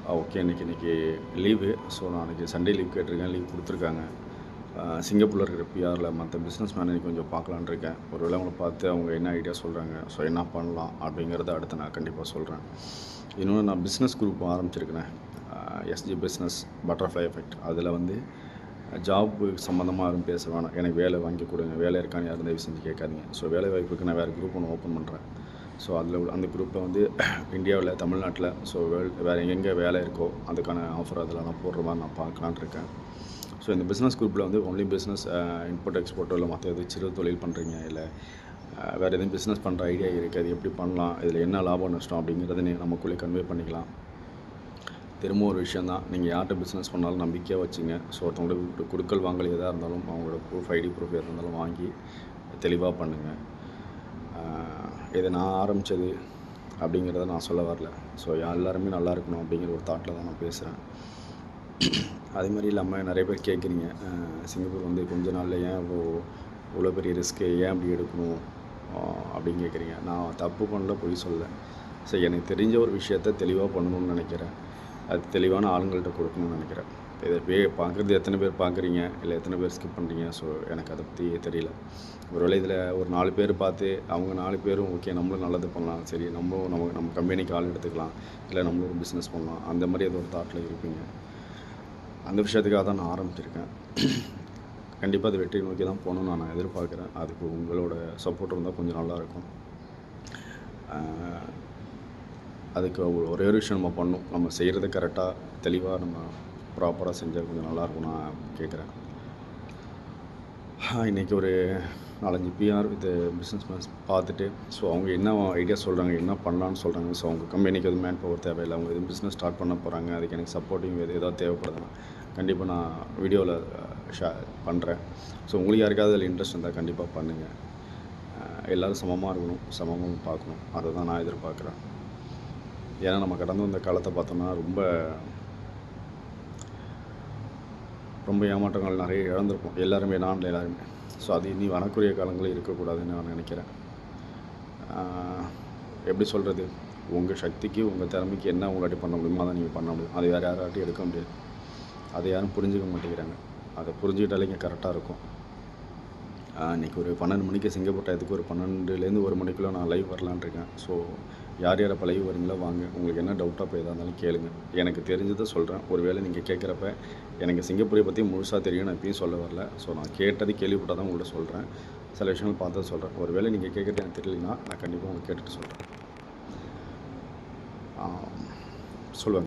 Okay. இன்னைக்கு leave. So, நான் அன்றைக்கி சண்டே லீவ் கேட்டிருக்கேன். லீவ் கொடுத்துருக்காங்க. சிங்கப்பூரில் இருக்கிற பிஆரில் மற்ற பிஸ்னஸ் மேனேஜர் கொஞ்சம் பார்க்கலான்னு இருக்கேன். ஒரு வேளை அவங்கள பார்த்து அவங்க என்ன ஐடியா சொல்கிறாங்க, ஸோ என்ன பண்ணலாம் அப்படிங்கிறத அடுத்து நான் கண்டிப்பாக சொல்கிறேன். இன்னொன்று, நான் பிஸ்னஸ் குரூப் ஆரம்பிச்சிருக்கிறேன். SG business butterfly effect. அதில் வந்து ஜாப்பு சம்மந்தமாக யாரும் பேச வேணாம். எனக்கு வேலை வாங்கி கொடுங்க, வேலை இருக்கான்னு யாரும் தயவு செஞ்சு கேட்காதீங்க. ஸோ வேலை வாய்ப்புக்கு நான் வேறு குரூப் ஒன்று ஓப்பன் பண்ணுறேன். ஸோ அந்த குரூப்பில் வந்து இந்தியாவில், தமிழ்நாட்டில், ஸோ வேறு எங்கே வேலை இருக்கோ அதுக்கான ஆஃபர் அதில் நான் போடுற மாதிரி நான் பார்க்கலான்னு இருக்கேன். ஸோ இந்த பிஸ்னஸ் குரூப்பில் வந்து ஒன்லி பிஸ்னஸ் இம்போர்ட் எக்ஸ்போர்ட்டோ இல்லை மற்ற எதுவும் சிறு தொழில் பண்ணுறீங்க, இல்லை வேறு எதுவும் பிஸ்னஸ் பண்ணுற ஐடியா இருக்குது, அது எப்படி பண்ணலாம், இதில் என்ன லாபம் நஷ்டம் அப்படிங்கிறத நமக்குள்ளே கன்வே பண்ணிக்கலாம். திரும்ப ஒரு விஷயந்தான், நீங்கள் யார்கிட்ட பிஸ்னஸ் பண்ணாலும் நம்பிக்கையாக வச்சுங்க. ஸோ ஒருத்தவங்களுக்கு கொடுக்கல் வாங்கல் எதாக இருந்தாலும் அவங்களோட ப்ரூஃப், ஐடி ப்ரூஃப் எதாக இருந்தாலும் வாங்கி தெளிவாக பண்ணுங்கள். இதை நான் ஆரம்பித்தது அப்படிங்கிறத நான் சொல்ல வரல. ஸோ எல்லாருமே நல்லா இருக்கணும் அப்படிங்கிற ஒரு தாட்டில் தான் நான் பேசுகிறேன். அது மாதிரி இல்லாமல் நிறைய பேர் கேட்குறீங்க, சிங்கப்பூர் வந்து கொஞ்ச நாளில் ஏன் இவ்வளோ பெரிய ரிஸ்க்கு ஏன் அப்படி எடுக்கணும் அப்படின்னு கேட்குறீங்க. நான் தப்பு பண்ணல, பொய் சொல்லலை. ஸோ எனக்கு தெரிஞ்ச ஒரு விஷயத்த தெளிவாக பண்ணணும்னு நினைக்கிறேன். அது தெளிவான ஆளுங்கள்கிட்ட கொடுக்கணும்னு நினைக்கிறேன். இதை பார்க்குறது எத்தனை பேர் பார்க்குறீங்க, இல்லை எத்தனை பேர் ஸ்கிப் பண்ணுறீங்க, ஸோ எனக்கு அதை பற்றி தெரியல. ஒருவேளை இதில் ஒரு 4 பேர் பார்த்து அவங்க 4 பேரும் ஓகே நம்மளும் நல்லது பண்ணலாம், சரி நம்ம கம்பெனிக்கு ஆள் எடுத்துக்கலாம், இல்லை நம்மளும் ஒரு பிஸ்னஸ் பண்ணலாம், அந்த மாதிரி ஏதோ ஒரு தாட்டில் இருப்பீங்க. அந்த விஷயத்துக்காக தான் நான் ஆரம்பிச்சிருக்கேன். கண்டிப்பாக அது வெற்றி நோக்கி தான் போகணும்னு நான் எதிர்பார்க்குறேன். அதுக்கு உங்களோட சப்போர்ட் இருந்தால் கொஞ்சம் நல்லாயிருக்கும். அதுக்கு ஒரே ஒரு விஷயம் நம்ம பண்ணணும், நம்ம செய்கிறத கரெக்டாக தெளிவாக நம்ம ப்ராப்பராக செஞ்சால் கொஞ்சம் நல்லாயிருக்கும் நான் கேட்குறேன். இன்றைக்கி ஒரு 4-5 பிஆர் வித் பிஸ்னஸ் மேன்ஸ் பார்த்துட்டு, ஸோ அவங்க என்ன ஐடியா சொல்கிறாங்க, என்ன பண்ணலான்னு சொல்கிறாங்க, ஸோ அவங்க கம்பெனிக்கு எதுவும் மேன் பவர் தேவையில்லை, அவங்க எதுவும் பிஸ்னஸ் ஸ்டார்ட் பண்ண போகிறாங்க, அதுக்கு எனக்கு சப்போர்ட்டிங் ஏதாவது தேவைப்படுதுன்னா கண்டிப்பாக நான் வீடியோவில் பண்ணுறேன். ஸோ உங்களுக்கு யாருக்காவது அதில் இன்ட்ரெஸ்ட் இருந்தால் கண்டிப்பாக பண்ணுங்கள். எல்லோரும் சமமாக இருக்கணும், சமமாக பார்க்கணும், அதை தான் நான் எதிர்பார்க்குறேன். ஏன்னா நம்ம கடந்து வந்த காலத்தை பார்த்தோம்னா ரொம்ப ஏமாற்றங்கள் நிறைய இழந்திருப்போம், எல்லாருமே, நான் எல்லாருமே. ஸோ அது இனி வரக்கூடிய காலங்களில் இருக்கக்கூடாதுன்னு நான் நினைக்கிறேன். எப்படி சொல்கிறது, உங்கள் சக்திக்கு உங்கள் திறமைக்கு என்ன உங்களாட்டி பண்ண முடியுமோ அதை நீங்கள் பண்ண முடியும். அதை வேறு யாராட்டையும் எடுக்க முடியாது. அதை யாரும் புரிஞ்சுக்க மாட்டேங்கிறாங்க. அதை புரிஞ்சுக்கிட்டாலே இங்கே கரெக்டாக இருக்கும். இன்றைக்கி ஒரு 12 மணிக்கு சிங்கப்பூர் டயத்துக்கு ஒரு 12லேருந்து 1 மணிக்குள்ளே நான் லைவ் வரலான்னு இருக்கேன். ஸோ யார் அப்போ லைவ் வரீங்களோ வாங்க. உங்களுக்கு என்ன டவுட்டாக இப்போ எதாக இருந்தாலும் கேளுங்க. எனக்கு தெரிஞ்சதை சொல்கிறேன். ஒரு வேளை நீங்கள் கேட்குறப்ப எனக்கு சிங்கப்பூரை பற்றி முழுசாக தெரியும், நான் இப்பயும் சொல்ல வரல. ஸோ நான் கேட்டது கேள்விப்பட்டால் தான் உங்கள்கிட்ட சொல்கிறேன். சில விஷயங்கள் பார்த்தா சொல்கிறேன். ஒரு வேளை நீங்கள் கேட்குறது எனக்கு தெரியலனா நான் கண்டிப்பாக உங்களுக்கு கேட்டுட்டு சொல்கிறேன். சொல்லுவேன்.